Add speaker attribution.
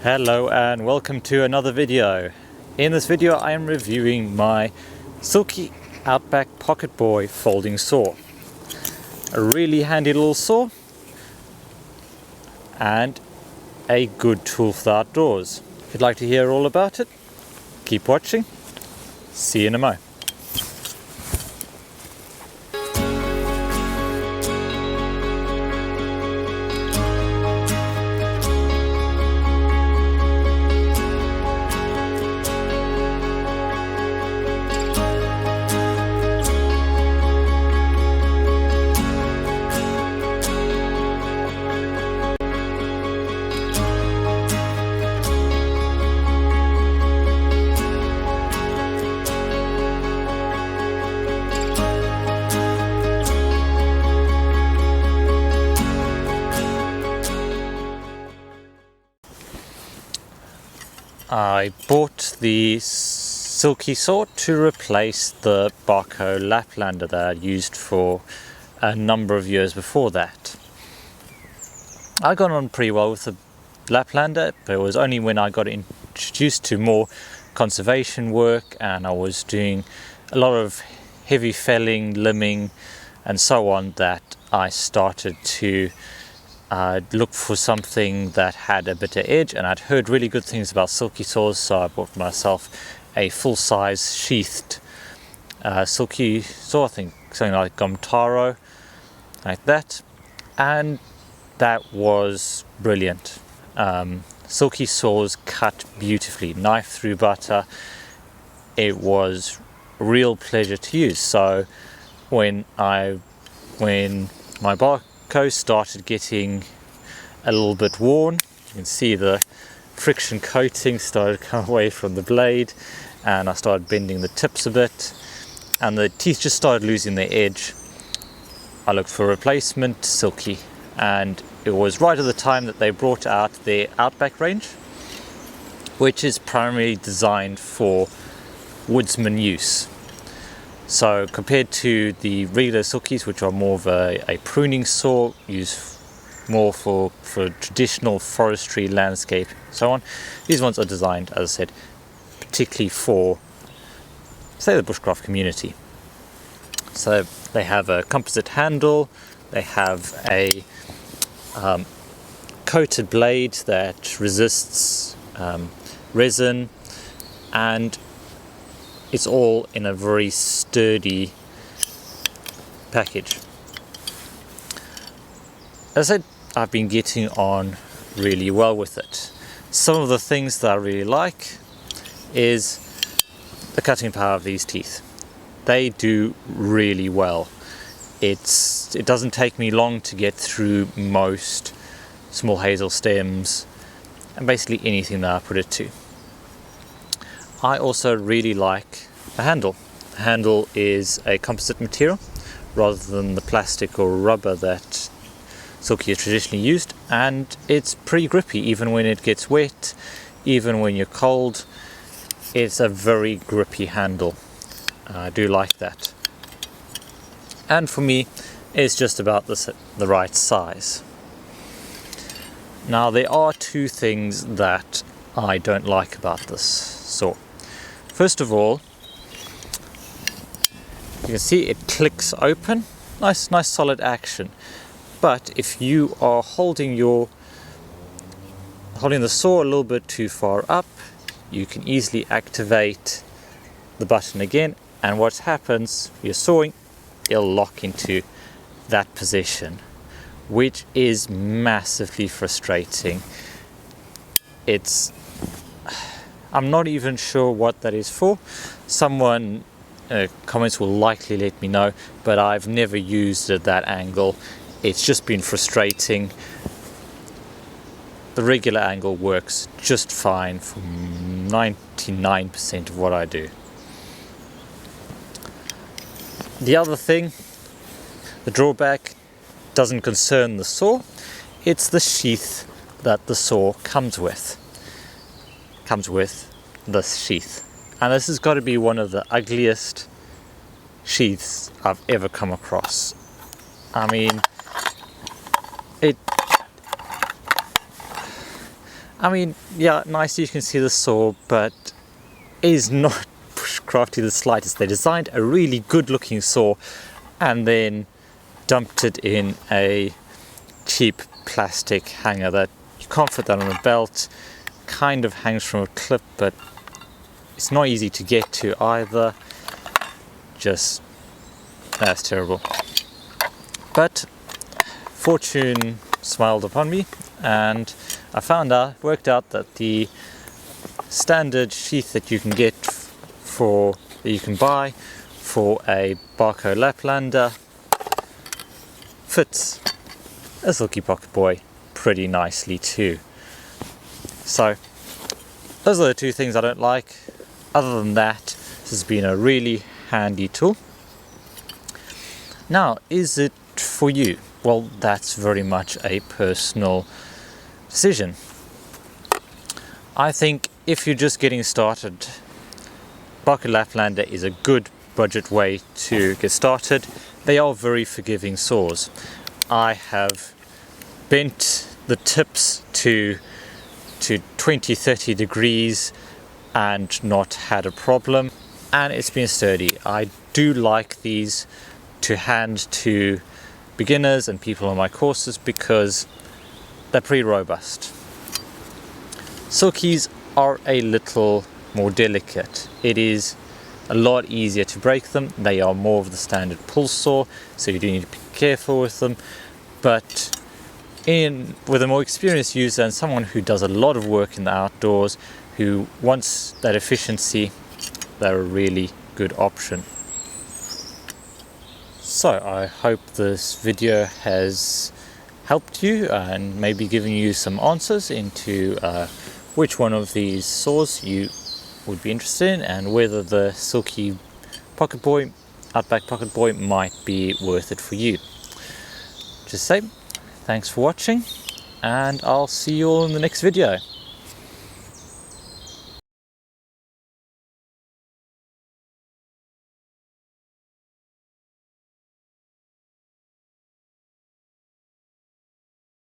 Speaker 1: Hello and welcome to another video. In this video I am reviewing my Silky Outback Pocketboy folding saw. A really handy little saw and a good tool for the outdoors. If you'd like to hear all about it, keep watching. See you in a mo. I bought the Silky saw to replace the Bracken Laplander that I used for a number of years before that. I got on pretty well with the Laplander, but it was only when I got introduced to more conservation work and I was doing a lot of heavy felling, limbing and so on that I started to look for something that had a bit of edge, and I'd heard really good things about Silky saws, so I bought myself a full-size sheathed Silky saw, I think something like Gomtaro, like that, and that was brilliant. Silky saws cut beautifully, knife through butter. It was a real pleasure to use. So when my barco started getting a little bit worn, you can see the friction coating started to come away from the blade, and I started bending the tips a bit and the teeth just started losing their edge. I looked for a replacement Silky, and it was right at the time that they brought out their Outback range, which is primarily designed for woodsman use. So compared to the regular Silkies, which are more of a pruning saw, used more for traditional forestry, landscape, so on, these ones are designed, as I said, particularly for, say, the bushcraft community. So they have a composite handle, they have a coated blade that resists resin, and it's all in a very sturdy package. As I said, I've been getting on really well with it. Some of the things that I really like is the cutting power of these teeth. They do really well. It doesn't take me long to get through most small hazel stems and basically anything that I put it to. I also really like the handle. The handle is a composite material rather than the plastic or rubber that Silky is traditionally used, and it's pretty grippy even when it gets wet, even when you're cold. It's a very grippy handle. I do like that. And for me, it's just about the right size. Now there are two things that I don't like about this saw. First of all, you can see it clicks open, nice solid action. But if you are holding the saw a little bit too far up, you can easily activate the button again, and what happens, you're sawing, it'll lock into that position, which is massively frustrating. I'm not even sure what that is for. Someone comments will likely let me know, but I've never used it that angle. It's just been frustrating. The regular angle works just fine for 99% of what I do. The other thing, the drawback, doesn't concern the saw. It's the sheath that the saw comes with. Comes with this sheath. And this has got to be one of the ugliest sheaths I've ever come across. I mean, I mean, yeah, nice you can see the saw, but it is not bushcrafty the slightest. They designed a really good looking saw and then dumped it in a cheap plastic hanger that you can't fit that on a belt. Kind of hangs from a clip, but it's not easy to get to either. Just, that's terrible. But fortune smiled upon me, and I worked out that the standard sheath that you can get that you can buy for a Barco Laplander fits a Silky Pocketboy pretty nicely too. So those are the two things I don't like. Other than that, this has been a really handy tool. Now, is it for you? Well, that's very much a personal decision. I think if you're just getting started, Barco Laplander is a good budget way to get started. They are very forgiving saws. I have bent the tips to 20-30 degrees and not had a problem, and it's been sturdy. I do like these to hand to beginners and people on my courses because they're pretty robust. Silkies are a little more delicate. It is a lot easier to break them. They are more of the standard pull saw, so you do need to be careful with them. But with a more experienced user and someone who does a lot of work in the outdoors, who wants that efficiency, they're a really good option. So I hope this video has helped you and maybe given you some answers into which one of these saws you would be interested in, and whether the Silky Outback Pocketboy might be worth it for you. Just say thanks for watching, and I'll see you all in the next video.